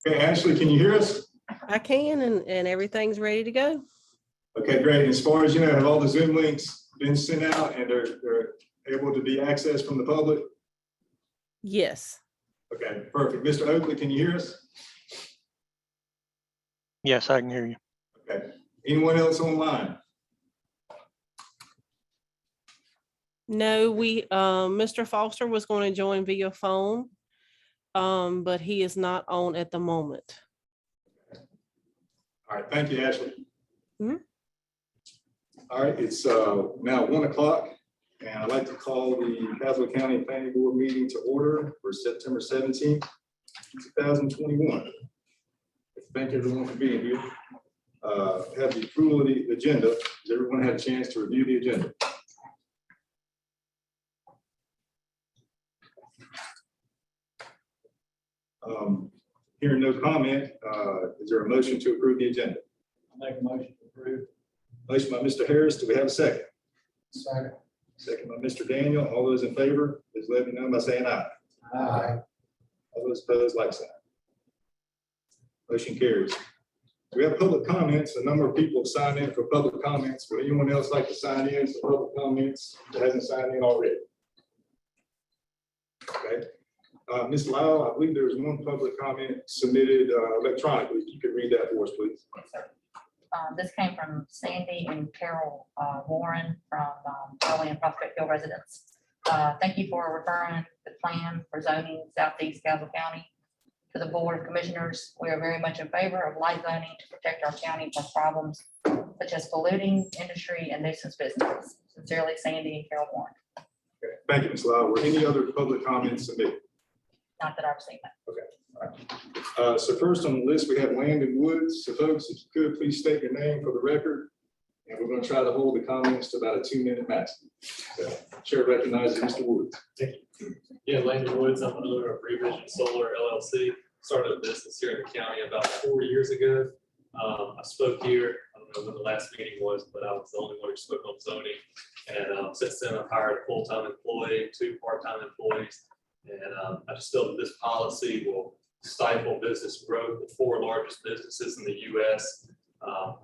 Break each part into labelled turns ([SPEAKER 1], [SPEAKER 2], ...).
[SPEAKER 1] Okay, Ashley, can you hear us?
[SPEAKER 2] I can, and everything's ready to go.
[SPEAKER 1] Okay, great. As far as you know, have all the Zoom links been sent out and they're able to be accessed from the public?
[SPEAKER 2] Yes.
[SPEAKER 1] Okay, perfect. Mr. Oakley, can you hear us?
[SPEAKER 3] Yes, I can hear you.
[SPEAKER 1] Okay. Anyone else online?
[SPEAKER 2] No, Mr. Foster was going to join via phone, but he is not on at the moment.
[SPEAKER 1] All right, thank you, Ashley.
[SPEAKER 2] Mhm.
[SPEAKER 1] All right, it's now 1 o'clock, and I'd like to call the Caswell County Planning Board meeting to order for September 17th, 2021. Thank everyone for being here. Have the approval of the agenda. Has everyone had a chance to review the agenda? Hearing no comment, is there a motion to approve the agenda?
[SPEAKER 4] I'll make a motion to approve.
[SPEAKER 1] Motion by Mr. Harris. Do we have a second?
[SPEAKER 4] Second.
[SPEAKER 1] Second by Mr. Daniel. All those in favor, please let me know by saying aye.
[SPEAKER 4] Aye.
[SPEAKER 1] All those opposed, like sign. Motion carries. We have public comments. A number of people have signed in for public comments. Would anyone else like to sign in for public comments that hasn't signed in already? Okay. Ms. Lau, I believe there was one public comment submitted electronically. You could read that for us, please.
[SPEAKER 5] Yes, sir. This came from Sandy and Carol Warren from Raleigh and Prospect Hill residents. Thank you for referring the plan for zoning Southeast Caswell County to the Board of Commissioners. We are very much in favor of light zoning to protect our county from problems such as polluting industry and nuisance businesses. Sincerely, Sandy and Carol Warren.
[SPEAKER 1] Okay. Thank you, Ms. Lau. Were any other public comments submitted?
[SPEAKER 5] Not that I've seen that.
[SPEAKER 1] So first on the list, we have Land and Woods. So folks, if you could, please state your name for the record. And we're going to try to hold the comments to about a 2-minute maximum. So, Chair recognizes Mr. Woods.
[SPEAKER 6] Thank you. Yeah, Landon Woods, I'm the owner of Revision Solar LLC. Started a business here in the county about 4 years ago. I spoke here, I don't know when the last meeting was, but I was the only one who spoke on zoning. And since then, I've hired a full-time employee, 2 part-time employees. And I just feel that this policy will stifle business growth. The 4 largest businesses in the U.S.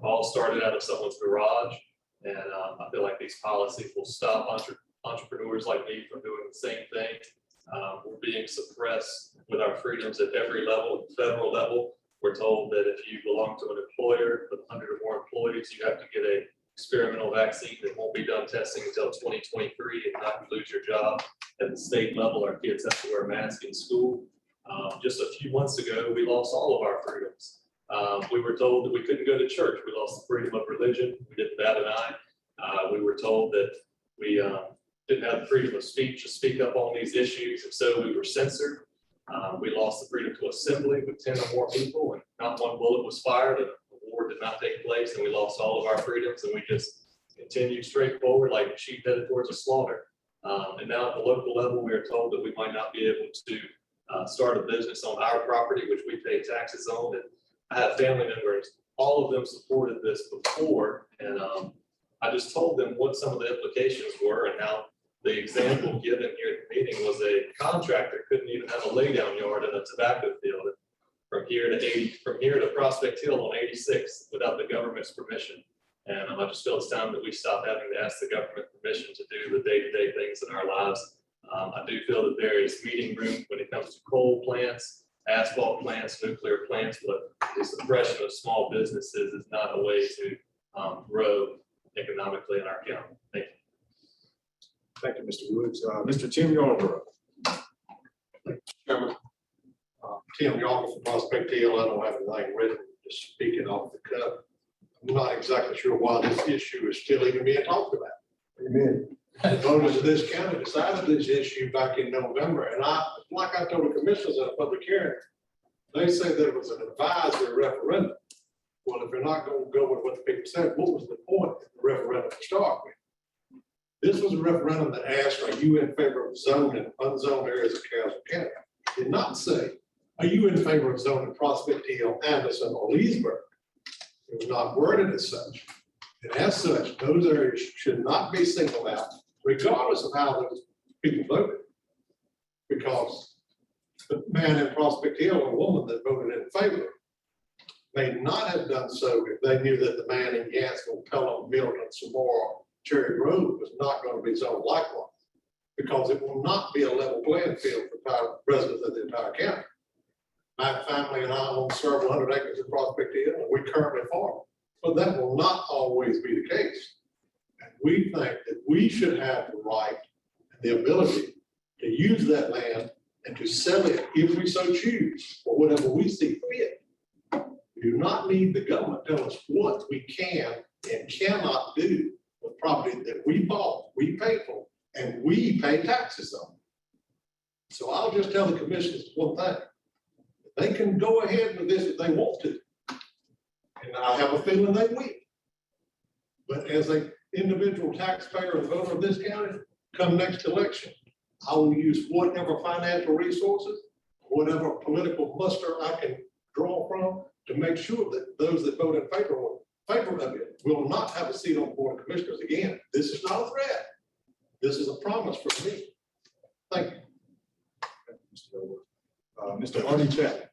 [SPEAKER 6] All started out of someone's garage. And I feel like these policies will stop entrepreneurs like me from doing the same thing. We're being suppressed with our freedoms at every level. At the federal level, we're told that if you belong to an employer with 100 or more employees, you have to get a experimental vaccine that won't be done testing until 2023. If not, you lose your job. At the state level, our kids have to wear masks in school. Just a few months ago, we lost all of our freedoms. We were told that we couldn't go to church. We lost the freedom of religion. We didn't bat an eye. We were told that we didn't have the freedom of speech to speak up on these issues. If so, we were censored. We lost the freedom to assembly with 10 or more people, and not one bullet was fired, and the war did not take place, and we lost all of our freedoms, and we just continued straight forward like sheep headed towards a slaughter. And now at the local level, we are told that we might not be able to start a business on our property, which we pay taxes on. And I have family members, all of them supported this before, and I just told them what some of the implications were and how the example given here at the meeting was a contractor couldn't even have a laydown yard in a tobacco field from here to Prospect Hill on 86 without the government's permission. And I just feel it's time that we stop having to ask the government permission to do the day-to-day things in our lives. I do feel that there is meeting room when it comes to coal plants, asphalt plants, nuclear plants, but the suppression of small businesses is not a way to grow economically in our county. Thank you.
[SPEAKER 1] Thank you, Mr. Woods. Mr. Tim Yarborough.
[SPEAKER 4] Chairman, Tim Yarborough from Prospect Hill. I don't have anything written, just speaking off the cuff. I'm not exactly sure why this issue is still even being talked about.
[SPEAKER 1] Amen.
[SPEAKER 4] The voters of this county decided this issue back in November, and like I told the commissioners at a public hearing, they said that it was an advisory referendum. Well, if you're not going to go with what the people said, what was the point of the referendum to start with? This was a referendum that asked, are you in favor of zoning unzoned areas of Caswell County? It did not say, are you in favor of zoning Prospect Hill, Anderson, or Leesburg? It was not worded as such. And as such, those areas should not be singled out, regardless of how those people voted. Because the man in Prospect Hill, or woman that voted in favor, may not have done so if they knew that the man in Yanceville, Pelham, Milton, Samora, Cherry Grove was not going to be zoned likewise. Because it will not be a level playing field for entire residents of the entire county. My family and I own several hundred acres in Prospect Hill, and we currently farm. But that will not always be the case. And we think that we should have the right and the ability to use that land and to sell it if we so choose, or whatever we see fit. We do not need the government telling us what we can and cannot do with property that we bought, we paid for, and we pay taxes on. So I'll just tell the commissioners one thing. They can go ahead with this if they want to. And I have a feeling they will. But as an individual taxpayer and voter of this county, come next election, I will use whatever financial resources, whatever political muster I can draw from to make sure that those that vote in favor of it will not have a seat on the Board of Commissioners again. This is not a threat. This is a promise from me. Thank you.
[SPEAKER 1] Mr. Artie Chapman.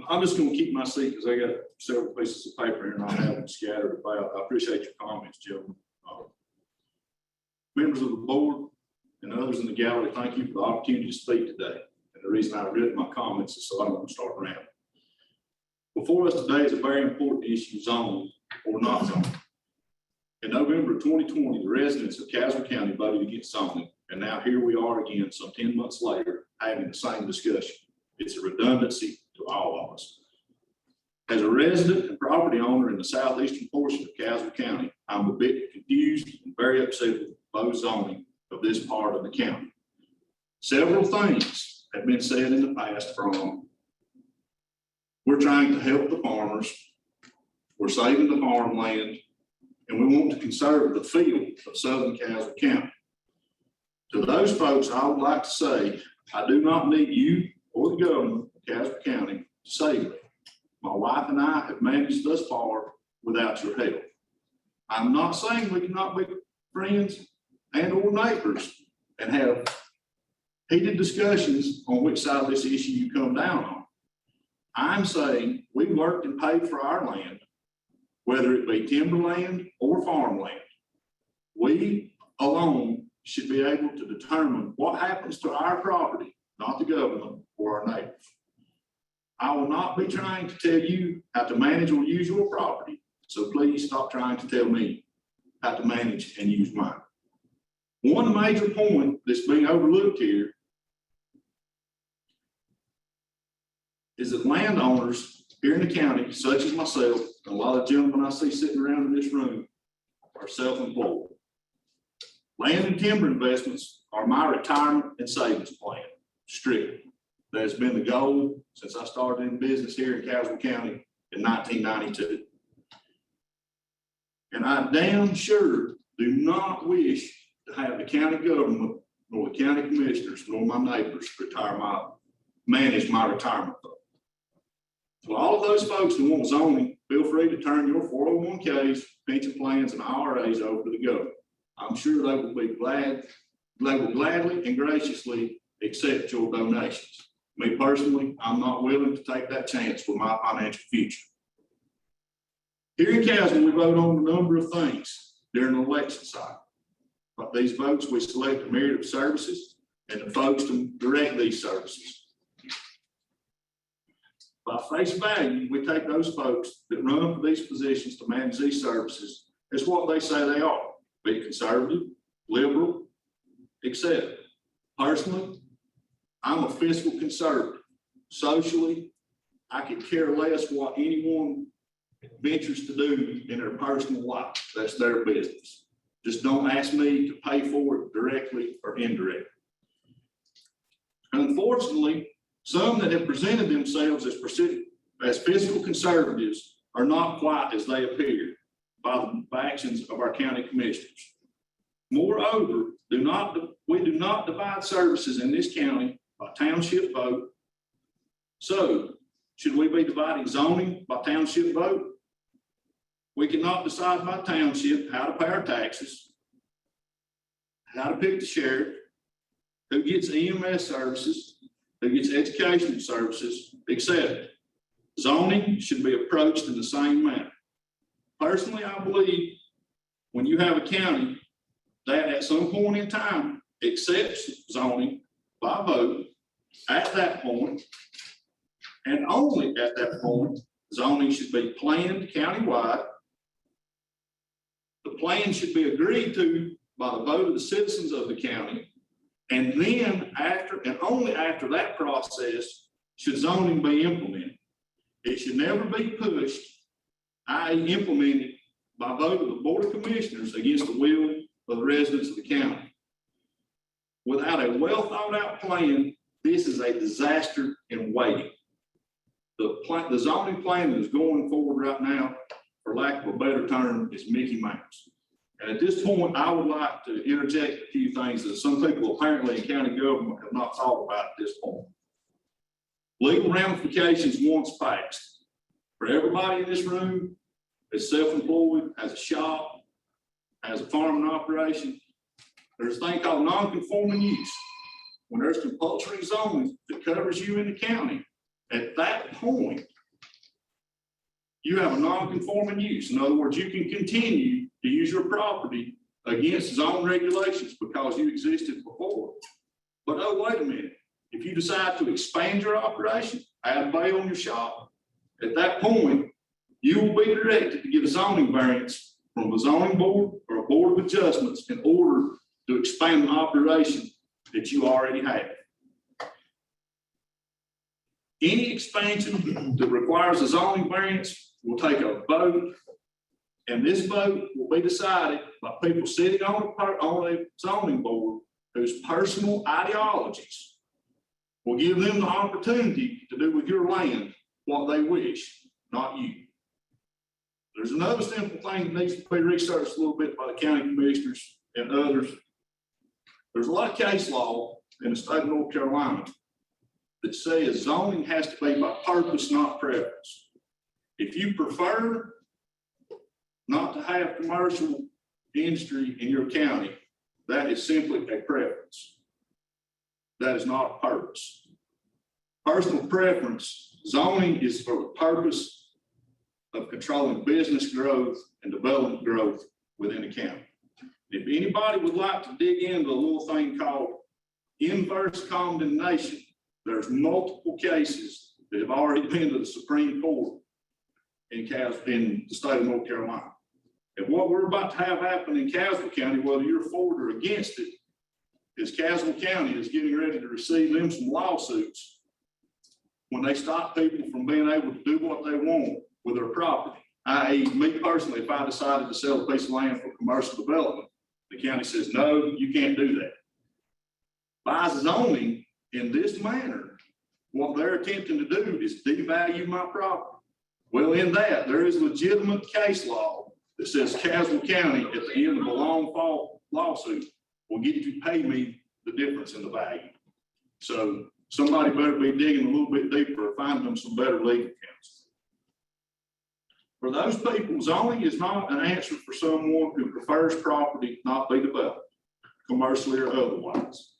[SPEAKER 3] I'm just gonna keep my seat because I got several pieces of paper here and I'll have them scattered about. I appreciate your comments, gentlemen. Members of the board and others in the gallery, thank you for the opportunity to speak today. And the reason I've written my comments is so I don't start rambling. Before us today is a very important issue, zoning or not zoning. In November of 2020, the residents of Caswell County voted against zoning, and now here we are again, some 10 months later, having the same discussion. It's a redundancy to all of us. As a resident and property owner in the southeastern portion of Caswell County, I'm a bit confused and very upset with the proposed zoning of this part of the county. Several things have been said in the past from, we're trying to help the farmers, we're saving the farmland, and we want to conserve the feel of southern Caswell County. To those folks, I would like to say, I do not need you or the government of Caswell County to save me. My wife and I have managed thus far without your help. I'm not saying we cannot be friends and or neighbors and have heated discussions on which side of this issue you come down on. I'm saying we worked and paid for our land, whether it be timberland or farmland. We alone should be able to determine what happens to our property, not the government or our neighbors. I will not be trying to tell you how to manage or use your property, so please stop trying to tell me how to manage and use mine. One major point that's being overlooked here is that landowners here in the county, such as myself, and a lot of gentlemen I see sitting around in this room, are self-employed. Land and timber investments are my retirement and savings plan, strictly. That has been the goal since I started in business here in Caswell County in 1992. And I damn sure do not wish to have the county government, nor the county commissioners, nor my neighbors manage my retirement fund. So all of those folks who want zoning, feel free to turn your 401ks, pension plans, and IRAs over to the government. I'm sure they will be glad, they will gladly and graciously accept your donations. Me personally, I'm not willing to take that chance with my financial future. Here in Caswell, we vote on a number of things during the election cycle. But these votes, we select a myriad of services and the folks to direct these services. By face value, we take those folks that run for these positions to manage these services as what they say they are, be conservative, liberal, etc. Personally, I'm a fiscal conservative. Socially, I could care less what anyone ventures to do in their personal life. That's their business. Just don't ask me to pay for it directly or indirectly. Unfortunately, some that have presented themselves as fiscal conservatives are not quite as they appear by the actions of our county commissioners. Moreover, we do not divide services in this county by township vote. So, should we be dividing zoning by township vote? We cannot decide by township how to pay our taxes, how to pick the sheriff, who gets EMS services, who gets educational services accepted. Zoning should be approached in the same manner. Personally, I believe when you have a county that at some point in time accepts zoning by vote, at that point, and only at that point, zoning should be planned countywide. The plan should be agreed to by the vote of the citizens of the county. And then after, and only after that process, should zoning be implemented. It should never be pushed, i.e. implemented by vote of the Board of Commissioners against the will of the residents of the county. Without a well thought out plan, this is a disaster in waiting. The zoning plan that is going forward right now, for lack of a better term, is Mickey Mouse. And at this point, I would like to interject a few things that some people apparently in county government have not thought about at this point. Legal ramifications once passed. For everybody in this room that's self-employed, has a shop, has a farming operation, there's a thing called non-conforming use. When there's compulsory zoning that covers you in the county, at that point, you have a non-conforming use. In other words, you can continue to use your property against zone regulations because you existed before. But oh, wait a minute. If you decide to expand your operation, add a bay on your shop, at that point, you will be directed to get a zoning variance from a zoning board or a board of adjustments in order to expand an operation that you already have. Any expansion that requires a zoning variance will take a vote, and this vote will be decided by people sitting on a zoning board whose personal ideologies will give them the opportunity to do with your land what they wish, not you. There's another simple thing that needs to be researched a little bit by the county commissioners and others. There's a lot of case law in the state of North Carolina that says zoning has to be by purpose, not preference. If you prefer not to have commercial industry in your county, that is simply a preference. That is not a purpose. Personal preference, zoning is for the purpose of controlling business growth and development growth within the county. If anybody would like to dig into a little thing called inverse condemnation, there's multiple cases that have already been to the Supreme Court in the state of North Carolina. And what we're about to have happen in Caswell County, whether you're for it or against it, is Caswell County is getting ready to receive them some lawsuits when they stop people from being able to do what they want with their property. I.e., me personally, if I decided to sell a piece of land for commercial development, the county says, no, you can't do that. By zoning in this manner, what they're attempting to do is devalue my property. Well, in that, there is legitimate case law that says Caswell County, at the end of a long fall lawsuit, will get you to pay me the difference in the value. So somebody better be digging a little bit deeper or find them some better legal counsel. For those people, zoning is not an answer for someone who prefers property not be developed, commercially or otherwise.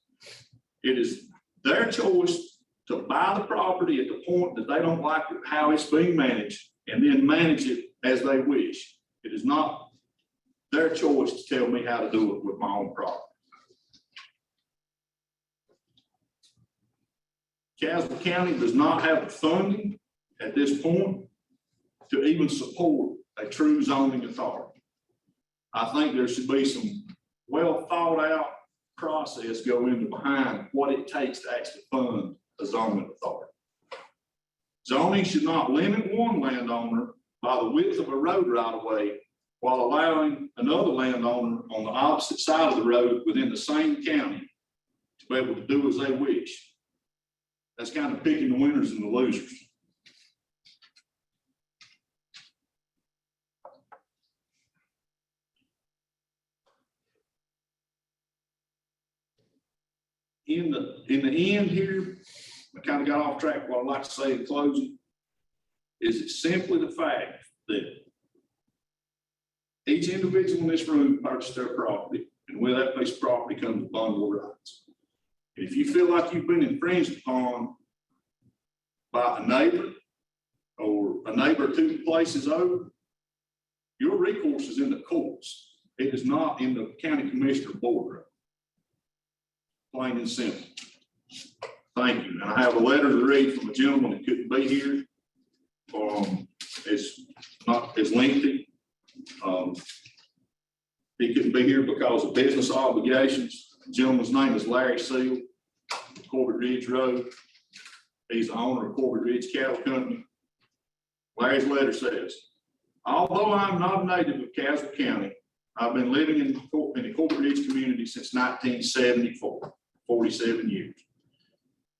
[SPEAKER 3] It is their choice to buy the property at the point that they don't like how it's being managed and then manage it as they wish. It is not their choice to tell me how to do it with my own property. Caswell County does not have the funding at this point to even support a true zoning authority. I think there should be some well thought out process go into behind what it takes to actually fund a zoning authority. Zoning should not limit one landowner by the width of a road right of way while allowing another landowner on the opposite side of the road within the same county to be able to do as they wish. That's kind of picking the winners and the losers. In the end here, I kind of got off track. What I'd like to say in closing is it's simply the fact that each individual in this room purchased their property, and with that piece of property comes a bundle of rights. And if you feel like you've been infringed upon by a neighbor or a neighbor 2 places over, your recourse is in the courts. It is not in the county commissioner boardroom. Plain and simple. Thank you. And I have a letter to read from a gentleman that couldn't be here. It's not as lengthy. He couldn't be here because of business obligations. The gentleman's name is Larry Seal, Corbett Ridge Road. He's the owner of Corbett Ridge Cattle Company. Larry's letter says, although I'm not a native of Caswell County, I've been living in the Corbett Ridge community since 1974, 47 years.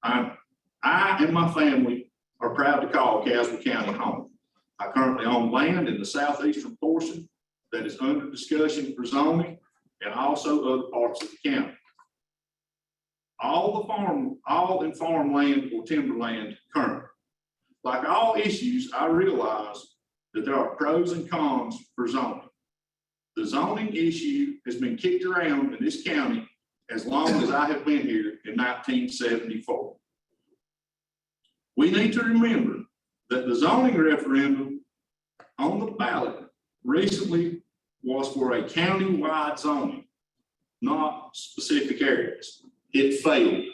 [SPEAKER 3] I and my family are proud to call Caswell County home. I currently own land in the southeastern portion that is under discussion for zoning and also other parts of the county. All in farmland or timberland currently. Like all issues, I realize that there are pros and cons for zoning. The zoning issue has been kicked around in this county as long as I have been here in 1974. We need to remember that the zoning referendum on the ballot recently was for a county-wide zoning, not specific areas. It failed.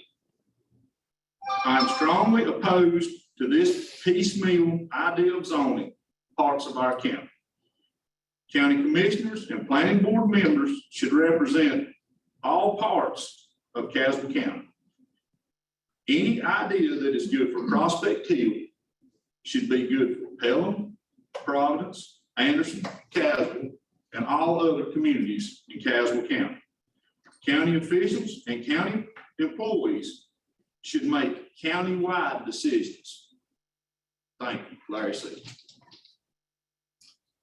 [SPEAKER 3] I'm strongly opposed to this piecemeal idea of zoning parts of our county. County commissioners and planning board members should represent all parts of Caswell County. Any idea that is good for Prospect Hill should be good for Pelham, Providence, Anderson, Caswell, and all other communities in Caswell County. County officials and county employees should make county-wide decisions. Thank you, Larry C.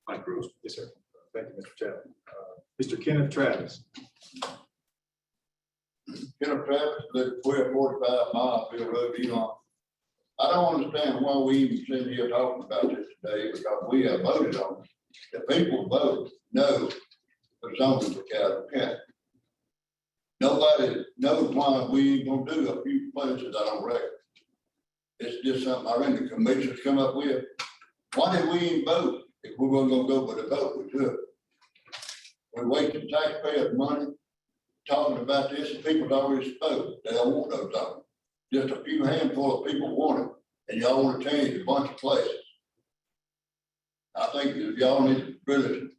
[SPEAKER 3] Thank you, Bruce.
[SPEAKER 1] Yes, sir. Thank you, Mr. Chapman. Mr. Kenneth Travis.
[SPEAKER 7] Kenneth Travis, live 1245 Milesville Road, Elon. I don't understand why we even sitting here talking about this today, because we have voted on it. The people vote no for zoning for Caswell County. Nobody knows why we ain't gonna do a few places I don't reckon. It's just something I think the commissioners come up with. Why did we ain't vote? If we weren't gonna go with the vote, we took. We're wasting taxpayers' money talking about this, and people already spoke. They don't want those zones. Just a few handful of people want it, and y'all want to change a bunch of places. I think that y'all need to really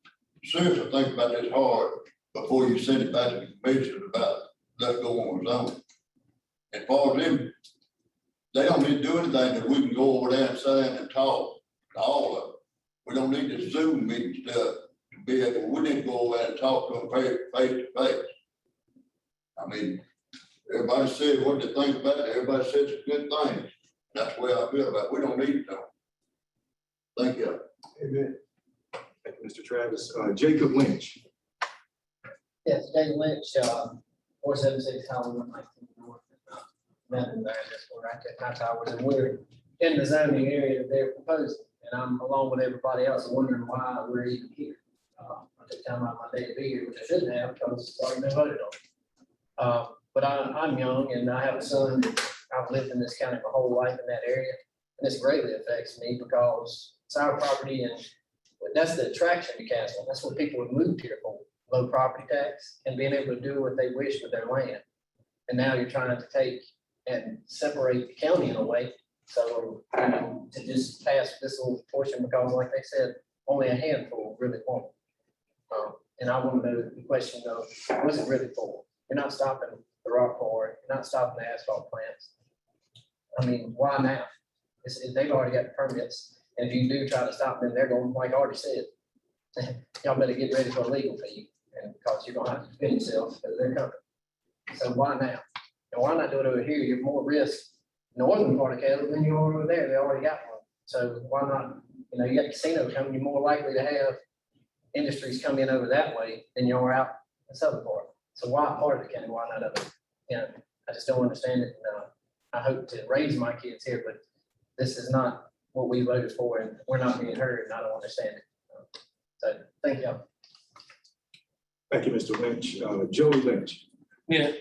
[SPEAKER 7] seriously think about this hard before you send it back to the commission about let's go on zoning. As far as them, they don't need to do anything that we can go over there and sit down and talk to all of them. We don't need this Zoom meeting stuff to be able, we need to go over there and talk to them face to face. I mean, everybody said what they think about it. Everybody says it's good things. That's the way I feel about it. We don't need it though. Thank you.
[SPEAKER 1] Amen. Thank you, Mr. Travis. Jacob Lynch.
[SPEAKER 8] Yes, David Lynch, 476 Hollywood, 19 North. Nothing there, just right there, high towers, and we're in the zoning area that they're proposing. And I'm along with everybody else wondering why we're even here. I took time out of my day to be here, which I shouldn't have because it's already been voted on. But I'm young and I have a son. I've lived in this county my whole life in that area. And this greatly affects me because it's our property and that's the attraction to Caswell. That's what people have moved here for. Low property tax and being able to do what they wish with their land. And now you're trying to take and separate the county in a way. So, you know, to just pass this little portion because like they said, only a handful really want it. And I want to know the question of, what's it really for? You're not stopping the rock quarry, you're not stopping the asphalt plants. I mean, why now? They've already got permits. And if you do try to stop them, they're going, like I already said, y'all better get ready for a legal fee. And because you're gonna have to defend yourself because they're coming. So why now? And why not do it over here? You have more risk northern part of Caswell than you are over there. They already got one. So why not? You know, you got casinos coming, you're more likely to have industries come in over that way than you are out in the southern part. So why part of the county? Why not other? You know, I just don't understand it. And I hope to raise my kids here, but this is not what we voted for, and we're not being heard, and I don't understand it. So thank you.
[SPEAKER 1] Thank you, Mr. Lynch. Joey Lynch.
[SPEAKER 9] Yeah,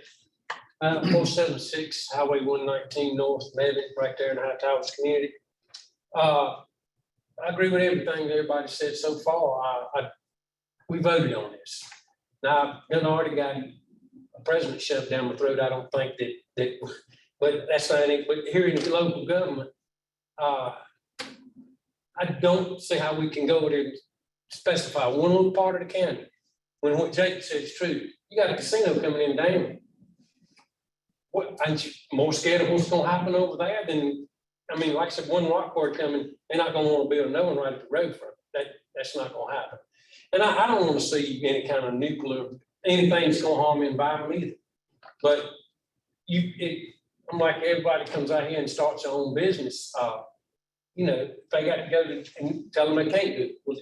[SPEAKER 9] 476 Highway 119 North, Mebane, right there in the High Towers community. I agree with everything that everybody said so far. We voted on this. Now, I've already got a president shoved down my throat. I don't think that, but that's not it. But here in the local government, I don't see how we can go there and specify one little part of the county when what Jake said is true. You got a casino coming in Damon. What, aren't you more scared of what's gonna happen over there than, I mean, like I said, one rock quarry coming, they're not gonna wanna build no one right at the road front. That's not gonna happen. And I don't wanna see any kind of nuclear, anything that's gonna harm the environment either. But I'm like, everybody comes out here and starts their own business. You know, they got to go and tell them they can't do it. Well,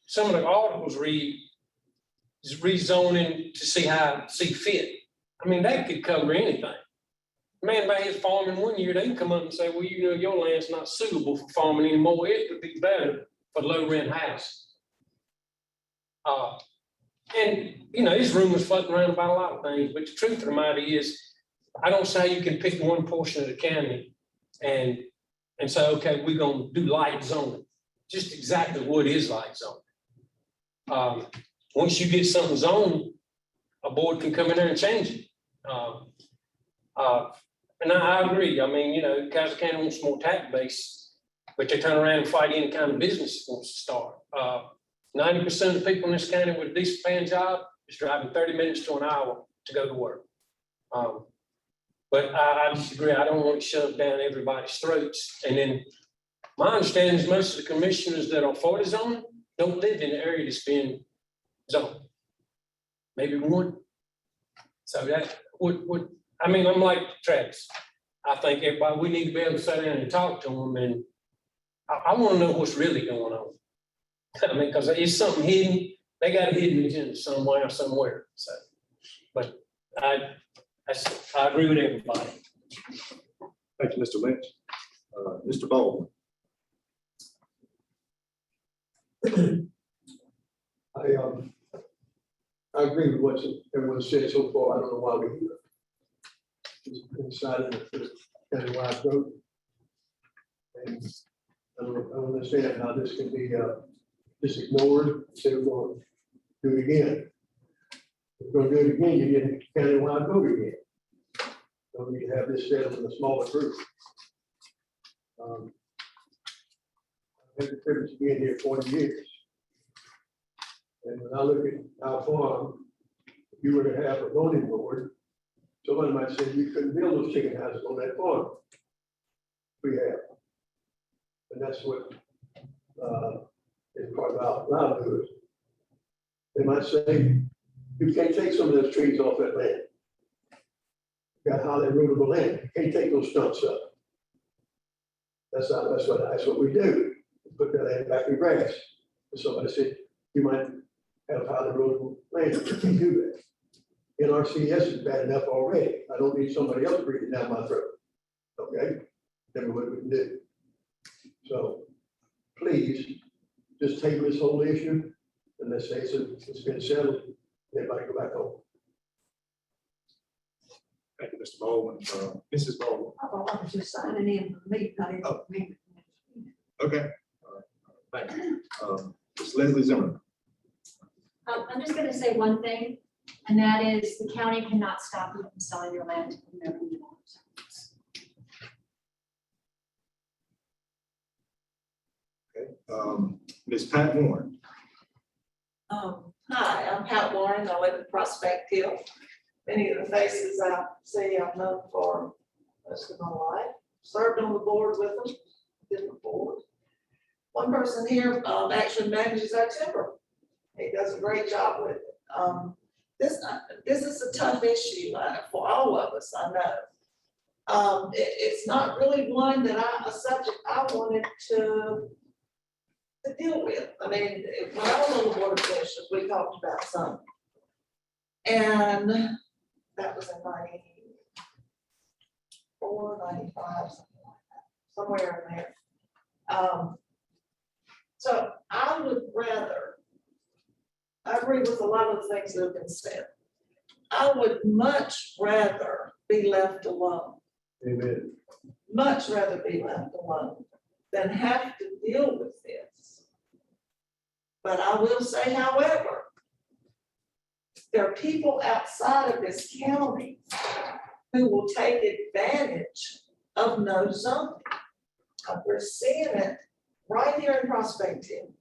[SPEAKER 9] some of the articles read is rezoning to see fit. I mean, that could cover anything. Man, by his farming one year, they can come up and say, well, you know, your land's not suitable for farming anymore. It would be better for low rent house. And, you know, there's rumors floating around about a lot of things, but the truth of the matter is, I don't say you can pick one portion of the county and say, okay, we're gonna do light zoning. Just exactly what is light zoning. Once you get something zoned, a board can come in there and change it. And I agree. I mean, you know, Kaiser County wants more tax base, but they turn around and fight any kind of business that wants to start. 90% of the people in this county with a decent paying job is driving 30 minutes to an hour to go to work. But I disagree. I don't want to shove down everybody's throats. And then my understanding is most of the commissioners that are for the zoning don't live in the area that's being zoned. Maybe one. So that would, I mean, I'm like Travis. I think everybody, we need to be able to sit down and talk to them. And I want to know what's really going on. I mean, because it's something hidden. They got a hidden agenda somewhere. So, but I agree with everybody.
[SPEAKER 1] Thank you, Mr. Lynch. Mr. Baldwin.
[SPEAKER 10] I agree with what everyone said so far. I don't know why we decided to put a countywide vote. And I don't understand how this can be just ignored. Say we're going to do it again. If we're going to do it again, you get a countywide vote again. Don't need to have this settled in a smaller group. I've had the privilege of being here 40 years. And when I look at our farm, if you were to have a voting board, somebody might say you couldn't build those chicken houses on that farm. We have. And that's what is part of our livelihood. They might say, you can't take some of those trees off that land. You got highly erodible land. You can't take those stumps up. That's what we do. Put that land back in grass. And somebody said, you might have highly erodible land. You can't do that. NRCS is bad enough already. I don't need somebody else breathing down my throat. Okay? Never what we can do. So please just take this whole issue and let's say it's been settled. Everybody go back home.
[SPEAKER 1] Thank you, Mr. Baldwin. Mrs. Baldwin.
[SPEAKER 11] I was just signing in for me, not even for me.
[SPEAKER 1] Okay. Thank you. Ms. Leslie Zimmerman.
[SPEAKER 12] I'm just gonna say one thing, and that is the county cannot stop you from selling your land to whomever you want.
[SPEAKER 1] Okay. Ms. Pat Warren.
[SPEAKER 11] Hi, I'm Pat Warren. I live in Prospect Hill. Many of the faces I see I've known for most of my life. Served on the board with them, different board. One person here actually manages our timber. He does a great job with it. This is a tough issue for all of us, I know. It's not really one that a subject I wanted to deal with. I mean, when I was on the board of commissioners, we talked about some. And that was in 94, 95, something like that, somewhere in there. So I would rather, I agree with a lot of the things that have been said. I would much rather be left alone.
[SPEAKER 10] Amen.
[SPEAKER 11] Much rather be left alone than have to deal with this. But I will say, however, there are people outside of this county who will take advantage of no zoning. We're seeing it right here in Prospect Hill.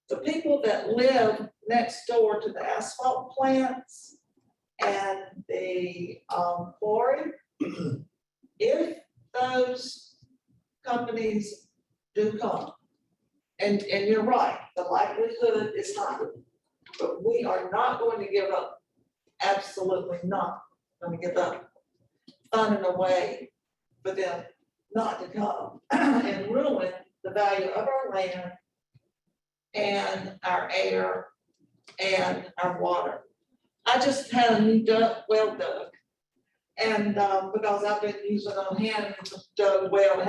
[SPEAKER 11] The people that live next door to the asphalt plants and the quarry, if those companies do come, and you're right, the likelihood is high, but we are not going to give up, absolutely not going to give up finding a way for them not to come and ruin the value of our land and our air and our water. I just had a new well dug. And because I've been using on hand, dug well,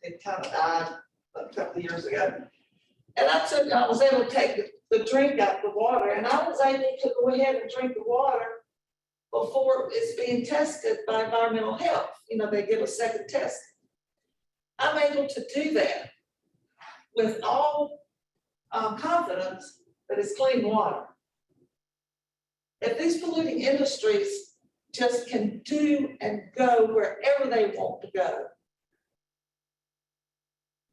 [SPEAKER 11] it kind of died a couple of years ago. And I was able to take the drink out of the water, and I was able to go ahead and drink the water before it's being tested by environmental health. You know, they get a second test. I'm able to do that with all confidence that it's clean water. If these polluting industries just can do and go wherever they want to go,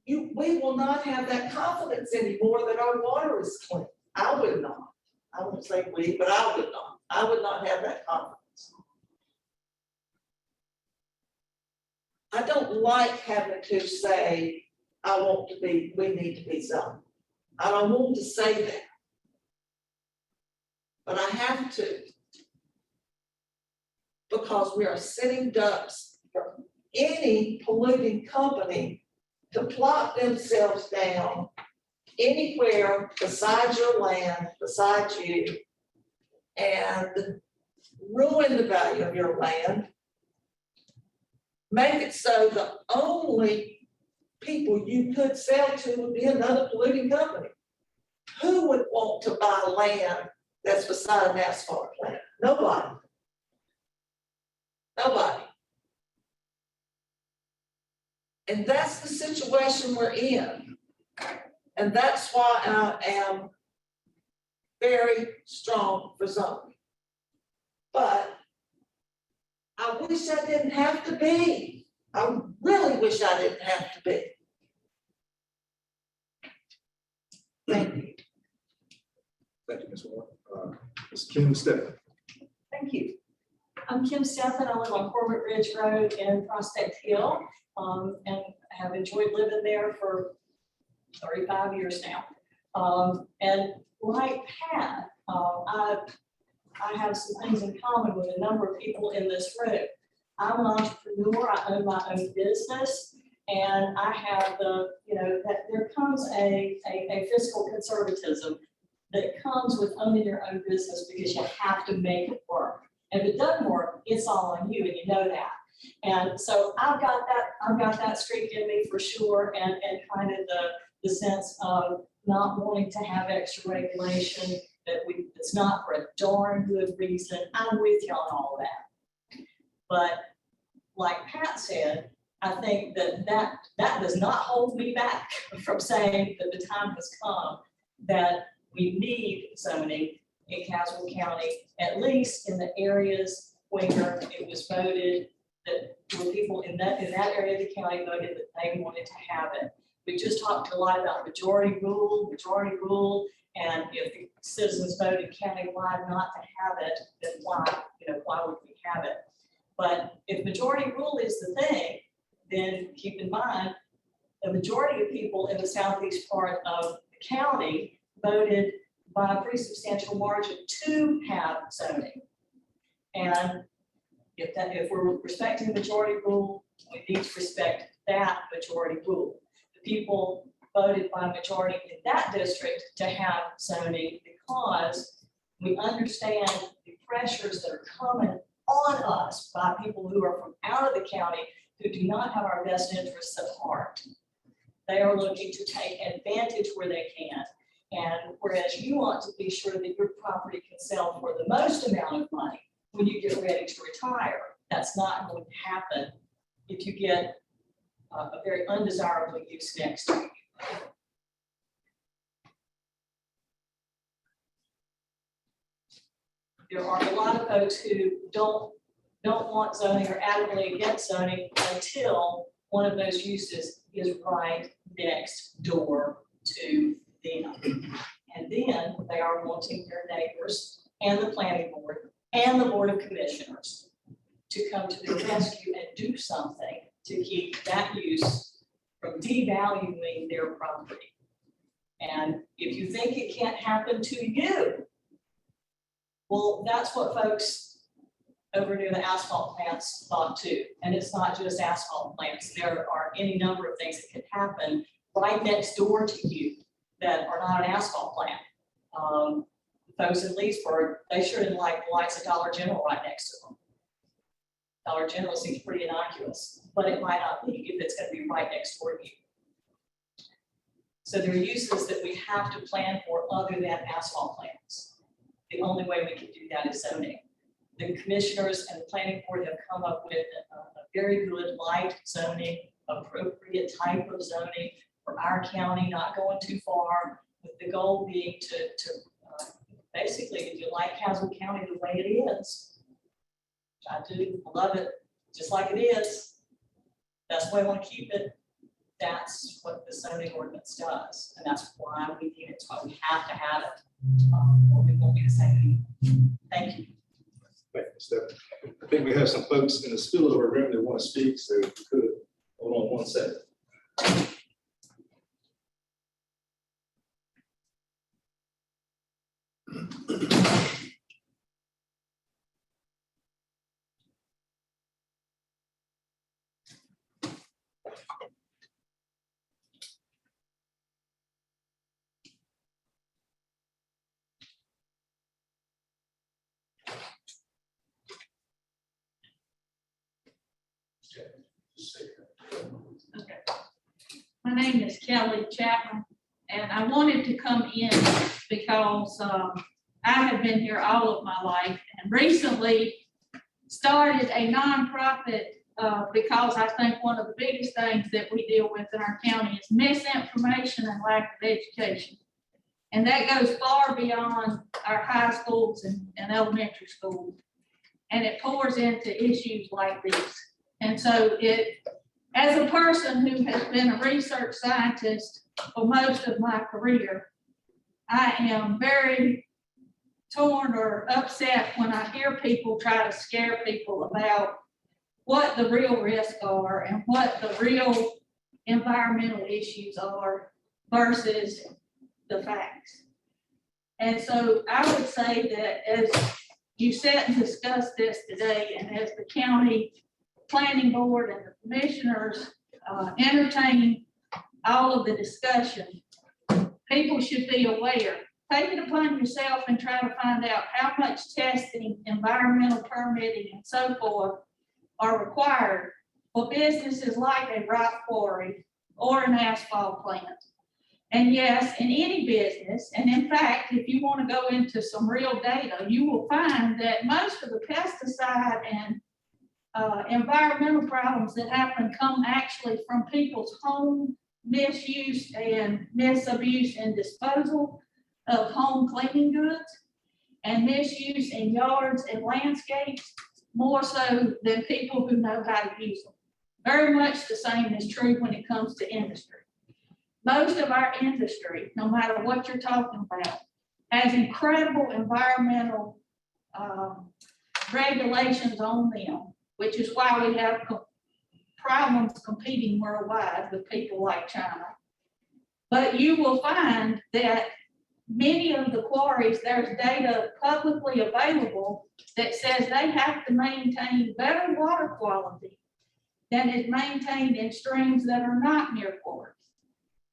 [SPEAKER 11] we will not have that confidence anymore that our water is clean. I would not. I won't say we, but I would not. I would not have that confidence. I don't like having to say, we need to be zoned. I don't want to say that. But I have to. Because we are sitting ducks for any polluting company to plop themselves down anywhere besides your land, besides you, and ruin the value of your land. Make it so the only people you could sell to would be another polluting company. Who would want to buy land that's beside an asphalt plant? Nobody. Nobody. And that's the situation we're in. And that's why I am very strong for zoning. But I wish I didn't have to be. I really wish I didn't have to be. Thank you.
[SPEAKER 1] Thank you, Ms. Warren. Ms. Kim Steffen.
[SPEAKER 13] Thank you. I'm Kim Steffen. I live on Corbett Ridge Road in Prospect Hill, and have enjoyed living there for 35 years now. And like Pat, I have some things in common with a number of people in this room. I'm an entrepreneur. I own my own business, and I have that there comes a fiscal conservatism that comes with owning your own business because you have to make it work. And if it doesn't work, it's all on you, and you know that. And so I've got that streak in me for sure, and kind of the sense of not wanting to have extra regulation that's not for a darn good reason. I'm with you on all that. But like Pat said, I think that does not hold me back from saying that the time has come that we need zoning in Caswell County, at least in the areas where it was voted that were people in that area of the county voted that they wanted to have it. We just talked a lot about majority rule, and if the citizens voted countywide not to have it, then why would we have it? But if majority rule is the thing, then keep in mind, the majority of people in the southeast part of the county voted by a pretty substantial margin to have zoning. And if we're respecting the majority rule, we need to respect that majority rule. The people voted by majority in that district to have zoning because we understand the pressures that are coming on us by people who are from out of the county who do not have our best interests at heart. They are looking to take advantage where they can. And whereas you want to be sure that your property can sell for the most amount of money, when you get ready to retire. That's not going to happen if you get a very undesirable use next to you. There are a lot of folks who don't want zoning or adamantly against zoning until one of those uses is right next door to them. And then they are wanting their neighbors and the planning board and the board of commissioners to come to their rescue and do something to keep that use from devaluing their property. And if you think it can't happen to you, well, that's what folks over near the asphalt plants thought too. And it's not just asphalt plants. There are any number of things that could happen right next door to you that are not an asphalt plant. Folks in Leesburg, they sure didn't like the lights of Dollar General right next to them. Dollar General seems pretty innocuous, but it might not be if it's going to be right next door to you. So there are uses that we have to plan for other than asphalt plants. The only way we can do that is zoning. The commissioners and the planning board have come up with a very good light zoning, appropriate type of zoning for our county, not going too far, with the goal being to basically, if you like Caswell County the way it is, which I do, love it, just like it is, that's the way I want to keep it. That's what the zoning ordinance does, and that's why we need it. It's why we have to have it, or we won't be the same anymore. Thank you.
[SPEAKER 1] Thank you, Stephanie. I think we have some folks in the spillover room that want to speak, so if you could, hold on one second.
[SPEAKER 14] Okay. My name is Kelly Chapman, and I wanted to come in because I have been here all of my life and recently started a nonprofit because I think one of the biggest things that we deal with in our county is misinformation and lack of education. And that goes far beyond our high schools and elementary schools. And it pours into issues like these. And so as a person who has been a research scientist for most of my career, I am very torn or upset when I hear people try to scare people about what the real risks are and what the real environmental issues are versus the facts. And so I would say that as you sat and discussed this today, and as the county planning board and the commissioners entertain all of the discussion, people should be aware. Take it upon yourself and try to find out how much testing, environmental permitting, and so forth are required for businesses like a rock quarry or an asphalt plant. And yes, in any business, and in fact, if you want to go into some real data, you will find that most of the pesticide and environmental problems that happen come actually from people's home misuse and misabuse and disposal of home cleaning goods, and misuse in yards and landscapes, more so than people who know how to use them. Very much the same is true when it comes to industry. Most of our industry, no matter what you're talking about, has incredible environmental regulations on them, which is why we have problems competing worldwide with people like China. But you will find that many of the quarries, there's data publicly available that says they have to maintain better water quality than is maintained in streams that are not near quarries.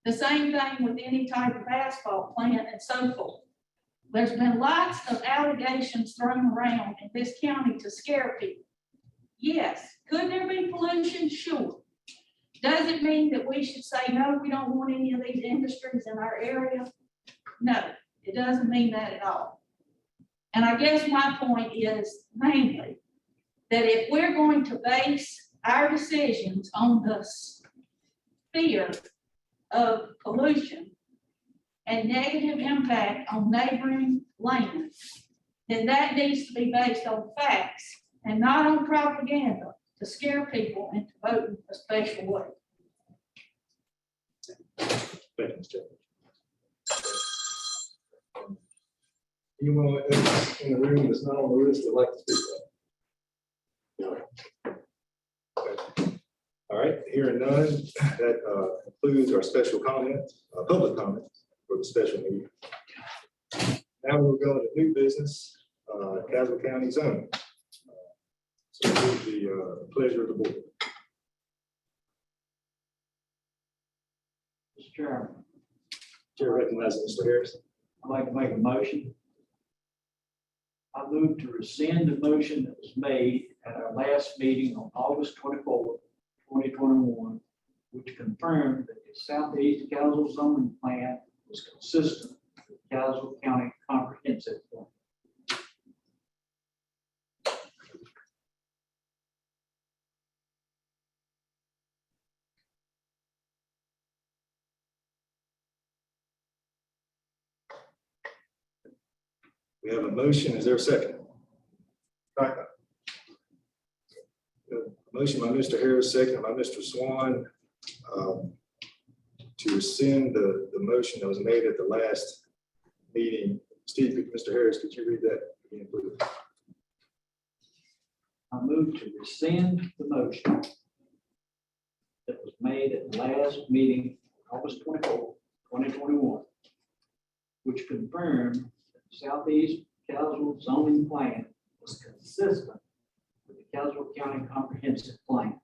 [SPEAKER 14] The same thing with any type of asphalt plant and so forth. There's been lots of allegations thrown around in this county to scare people. Yes, could there be pollution? Sure. Does it mean that we should say, no, we don't want any of these industries in our area? No, it doesn't mean that at all. And I guess my point is mainly that if we're going to base our decisions on the fear of pollution and negative impact on neighboring land, then that needs to be based on facts and not on propaganda to scare people into voting a special way.
[SPEAKER 1] Thank you, Mr. Anyone else in the room that's not on the list that like to speak up? No. Okay. All right, hearing none, that concludes our special comments, public comments for the special meeting. Now we'll go into new business, Castle County zoning. So with the pleasure of the board.
[SPEAKER 15] Mr. Chairman,
[SPEAKER 1] Chair recognizes Mr. Harris.
[SPEAKER 15] I'd like to make a motion. I move to rescind the motion that was made at our last meeting on August 24th, 2021, which confirmed that the Southeast Castle zoning plan was consistent with the Castle County Comprehensive Plan.
[SPEAKER 1] We have a motion. Is there a second? Second. Motion by Mr. Harris, second by Mr. Swan, to rescind the motion that was made at the last meeting. Steve, Mr. Harris, could you read that again, please?
[SPEAKER 15] I move to rescind the motion that was made at the last meeting, August 24th, 2021, which confirmed that the Southeast Castle zoning plan was consistent with the Castle County Comprehensive Plan.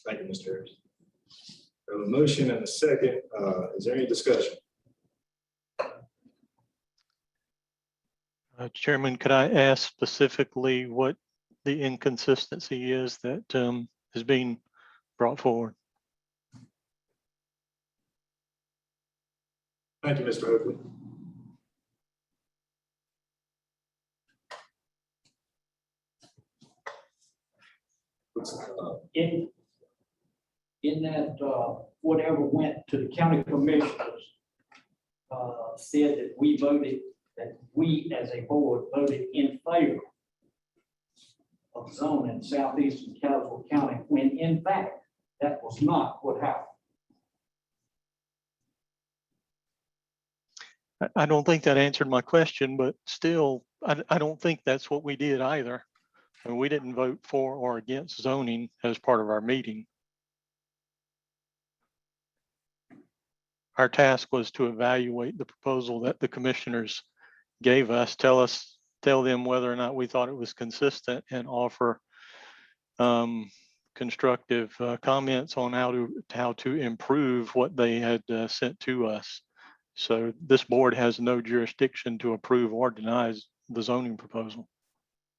[SPEAKER 1] Thank you, Mr. Harris. We have a motion and a second. Is there any discussion?
[SPEAKER 16] Chairman, could I ask specifically what the inconsistency is that is being brought forward?
[SPEAKER 1] Thank you, Mr. Oakley.
[SPEAKER 15] In that, whatever went to the county commissioners, said that we as a board voted in favor of zoning southeastern Castle County, when in fact, that was not what happened.
[SPEAKER 16] I don't think that answered my question, but still, I don't think that's what we did either. And we didn't vote for or against zoning as part of our meeting. Our task was to evaluate the proposal that the commissioners gave us, tell them whether or not we thought it was consistent, and offer constructive comments on how to improve what they had sent to us. So this board has no jurisdiction to approve or deny the zoning proposal.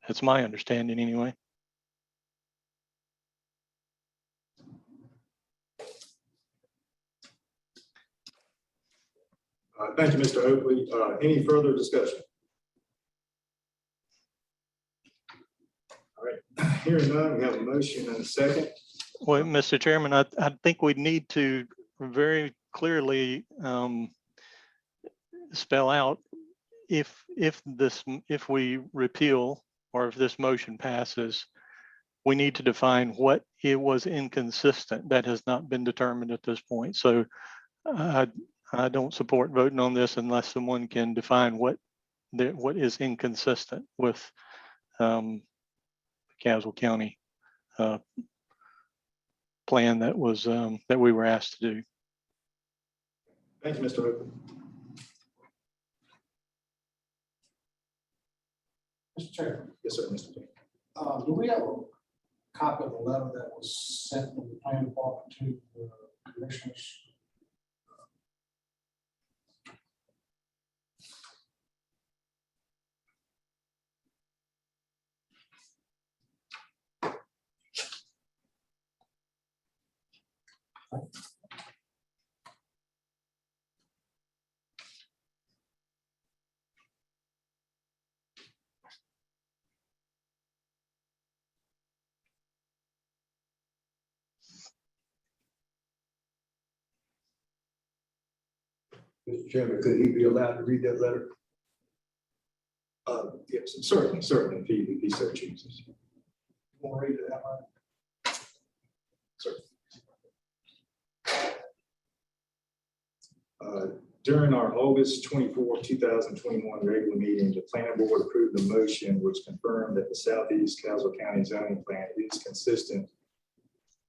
[SPEAKER 16] That's my understanding anyway.
[SPEAKER 1] Thank you, Mr. Oakley. Any further discussion? All right, hearing none, we have a motion and a second.
[SPEAKER 16] Well, Mr. Chairman, I think we need to very clearly spell out if we repeal or if this motion passes, we need to define what it was inconsistent. That has not been determined at this point. So I don't support voting on this unless someone can define what is inconsistent with Castle County plan that we were asked to do.
[SPEAKER 1] Thank you, Mr. Oakley.
[SPEAKER 4] Mr. Chairman,
[SPEAKER 1] Yes, sir, Mr. King.
[SPEAKER 4] do we have a copy of the letter that was sent from the planning department to the commissioners?
[SPEAKER 10] Mr. Chairman, could he be allowed to read that letter?
[SPEAKER 1] Yes, certainly, if he so chooses.
[SPEAKER 10] Want to read it out loud?
[SPEAKER 1] During our August 24, 2021 regular meeting, the planning board approved a motion which confirmed that the Southeast Caswell County zoning plan is consistent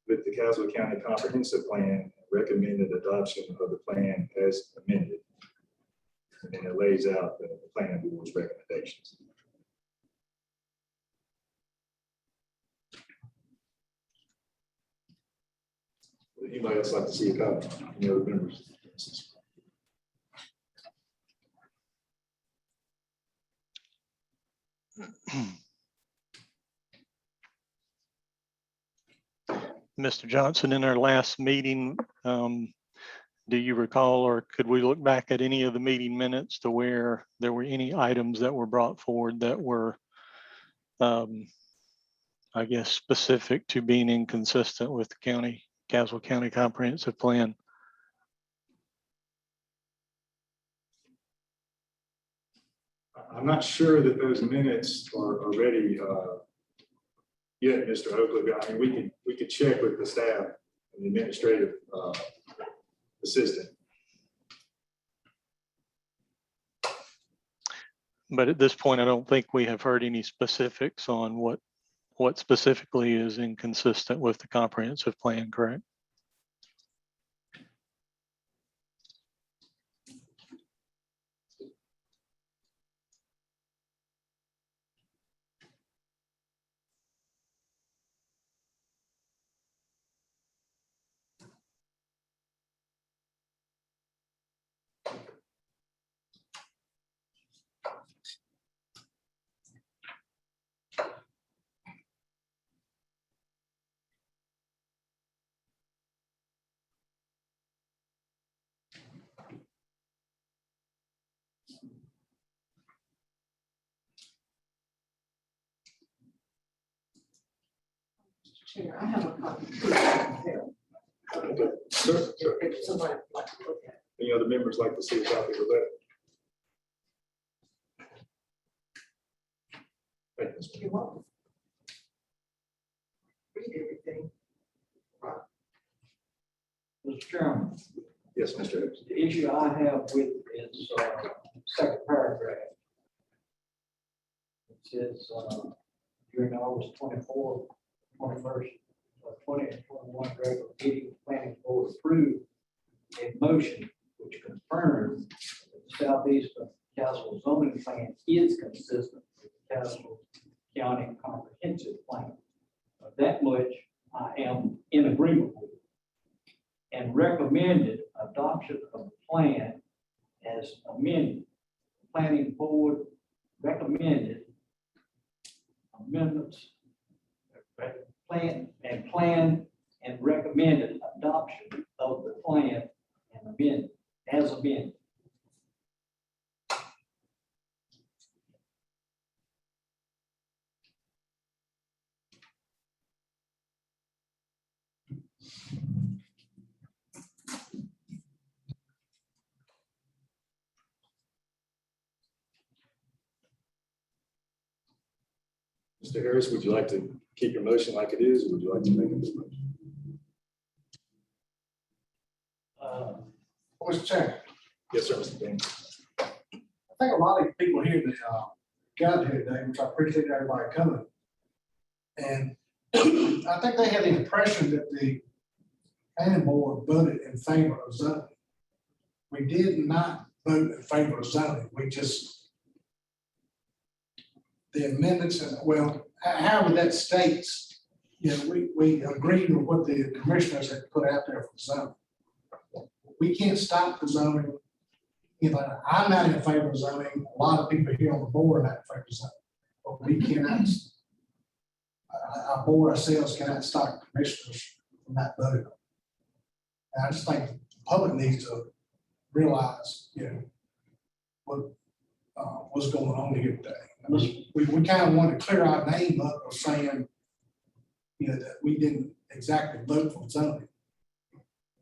[SPEAKER 1] with the Caswell County Comprehensive Plan, and recommended adoption of the plan as amended. And then it lays out the planning board's recommendations. Would anybody else like to see a copy? Any other members?
[SPEAKER 16] Mr. Johnson, in our last meeting, do you recall, or could we look back at any of the meeting minutes to where there were any items that were brought forward that were, I guess, specific to being inconsistent with the Caswell County Comprehensive Plan?
[SPEAKER 1] I'm not sure that those minutes are ready yet, Mr. Oakley. I mean, we could check with the staff and the administrative assistant.
[SPEAKER 16] But at this point, I don't think we have heard any specifics on what specifically is inconsistent with the comprehensive plan, correct?
[SPEAKER 11] Chair, I have a copy.
[SPEAKER 1] Okay. Sir,
[SPEAKER 11] If somebody would like to look at it.
[SPEAKER 1] any other members like to see a copy of the letter? Thank you, Mr.
[SPEAKER 11] You want. Read everything.
[SPEAKER 15] Mr. Chairman,
[SPEAKER 1] Yes, Mr. Hicks.
[SPEAKER 15] the issue I have with is second paragraph. It says during August 24th, 21st, 2021 regular meeting, the planning board approved a motion which confirms that the Southeast Caswell zoning plan is consistent with the Caswell County Comprehensive Plan. That much I am in agreement with, and recommended adoption of the plan as amended. The planning board recommended amendments, plan and recommended adoption of the plan and amended as amended.
[SPEAKER 1] Mr. Harris, would you like to keep your motion like it is, or would you like to make a new motion?
[SPEAKER 4] Mr. Chairman,
[SPEAKER 1] Yes, sir, Mr. Daniel.
[SPEAKER 4] I think a lot of people here that gathered here today, which I appreciate everybody coming. And I think they had the impression that the planning board voted in favor of zoning. We did not vote in favor of zoning. We just, the amendments and, well, however that states, you know, we agreed with what the commissioners had put out there for zoning. We can't stop the zoning. You know, I'm not in favor of zoning. A lot of people here on the board are not in favor of zoning. But we cannot, our board ourselves cannot stop commissioners from not voting. And I just think the public needs to realize, you know, what's going on here today. We kind of wanted to clear our name up of saying, you know, that we didn't exactly vote for zoning.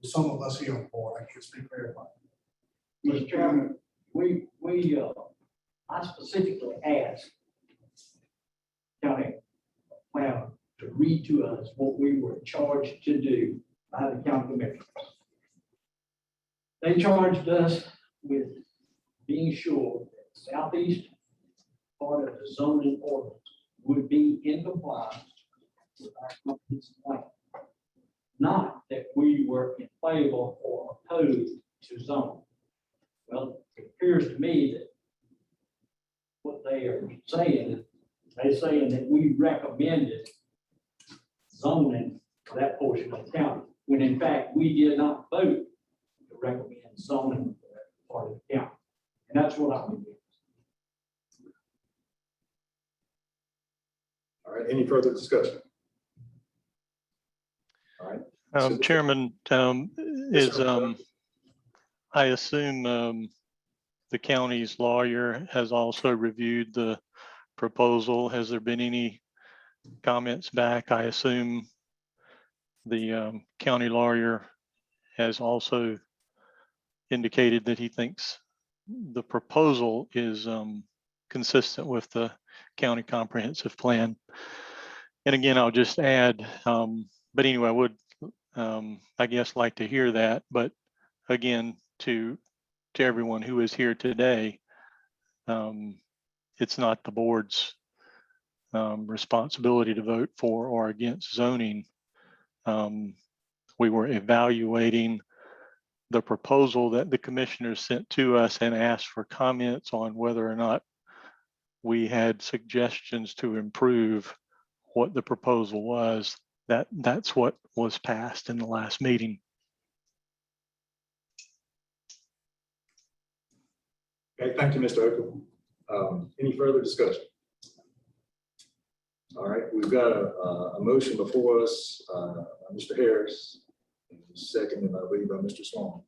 [SPEAKER 4] Some of us here on the board, I can't speak for everybody.
[SPEAKER 15] Mr. Chairman, I specifically asked county planner to read to us what we were charged to do by the county commissioners. They charged us with being sure that the southeast part of the zoning ordinance would be in compliance with our comprehensive plan. Not that we were in favor or opposed to zoning. Well, it appears to me that what they are saying, they're saying that we recommended zoning for that portion of the county, when in fact, we did not vote to recommend zoning for that part of the county. And that's what I'm doing.
[SPEAKER 1] All right, any further discussion? All right.
[SPEAKER 16] Chairman, I assume the county's lawyer has also reviewed the proposal. Has there been any comments back? I assume the county lawyer has also indicated that he thinks the proposal is consistent with the county comprehensive plan. And again, I'll just add, but anyway, I would, I guess, like to hear that. But again, to everyone who is here today, it's not the board's responsibility to vote for or against zoning. We were evaluating the proposal that the commissioners sent to us and asked for comments on whether or not we had suggestions to improve what the proposal was. That's what was passed in the last meeting.
[SPEAKER 1] Okay, thank you, Mr. Oakham. Any further discussion? All right, we've got a motion before us, Mr. Harris, seconded, I believe, by Mr. Swan.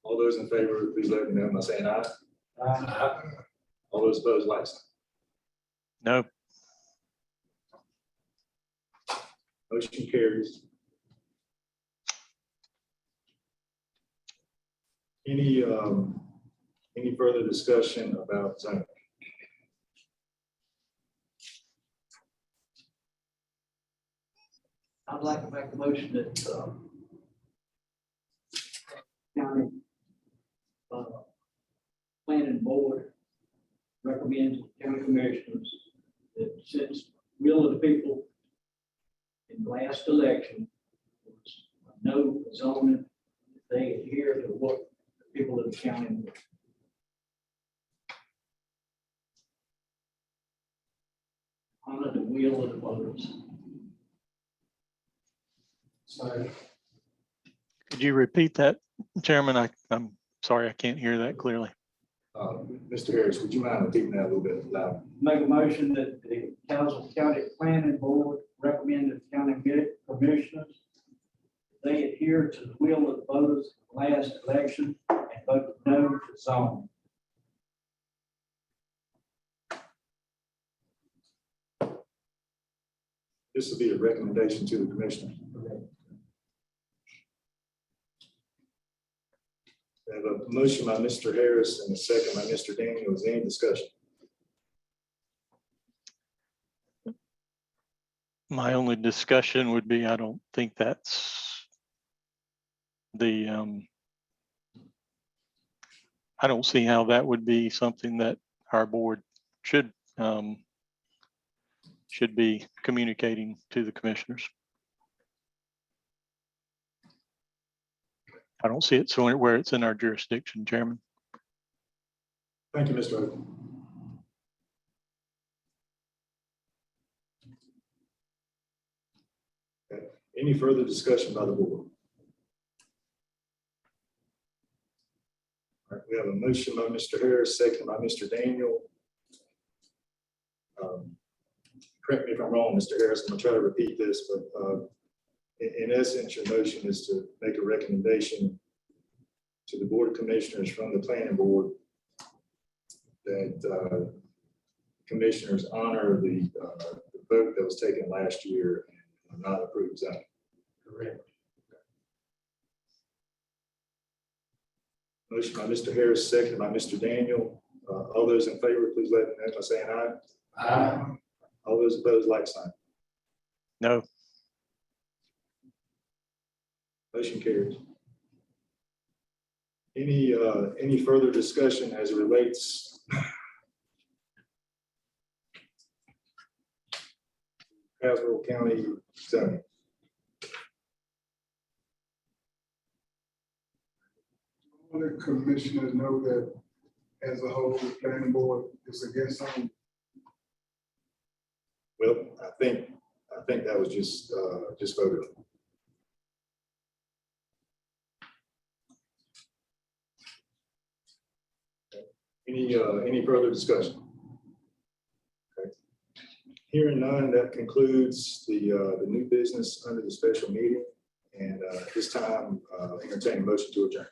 [SPEAKER 1] All those in favor, please let me know by saying aye. Aye. All those opposed, like sign.
[SPEAKER 16] No.
[SPEAKER 1] Motion carries. Any further discussion about zoning?
[SPEAKER 15] I'd like to make a motion that county planning board recommends to the county commissioners that since will of the people in the last election was no zoning, they adhere to what the people of the county want. Honor the will of the voters.
[SPEAKER 10] So,
[SPEAKER 16] Could you repeat that, Chairman? I'm sorry, I can't hear that clearly.
[SPEAKER 1] Mr. Harris, would you mind repeating that a little bit loud?
[SPEAKER 15] Make a motion that the Tazewell County Planning Board recommend to the county commissioners they adhere to the will of the voters in the last election and vote no to zoning.
[SPEAKER 1] This will be a recommendation to the commissioner. I have a motion by Mr. Harris and a second by Mr. Daniels. Any discussion?
[SPEAKER 16] My only discussion would be, I don't think that's the, I don't see how that would be something that our board should be communicating to the commissioners. I don't see it somewhere where it's in our jurisdiction, Chairman.
[SPEAKER 1] Thank you, Mr. Oakley. Okay. Any further discussion by the board? All right, we have a motion by Mr. Harris, second by Mr. Daniel. Correct me if I'm wrong, Mr. Harris, I'm gonna try to repeat this, but in essence, your motion is to make a recommendation to the Board of Commissioners from the Planning Board that commissioners honor the vote that was taken last year and not approve zoning.
[SPEAKER 15] Correct.
[SPEAKER 1] Motion by Mr. Harris, second by Mr. Daniel. All those in favor, please let me know by saying aye.
[SPEAKER 4] Aye.
[SPEAKER 1] All those opposed, like sign.
[SPEAKER 16] No.
[SPEAKER 1] Motion carries. Any further discussion as it relates Caswell County zoning?
[SPEAKER 10] All the commissioners know that as a whole, the planning board is against something.
[SPEAKER 1] Well, I think that was just voted on. Any further discussion? Okay. Hearing none, that concludes the new business under the special meeting. And at this time, entertain a motion to adjourn.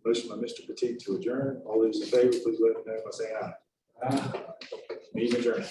[SPEAKER 1] Motion by Mr. Petit to adjourn. All those in favor, please let me know by saying aye. Meeting adjourned.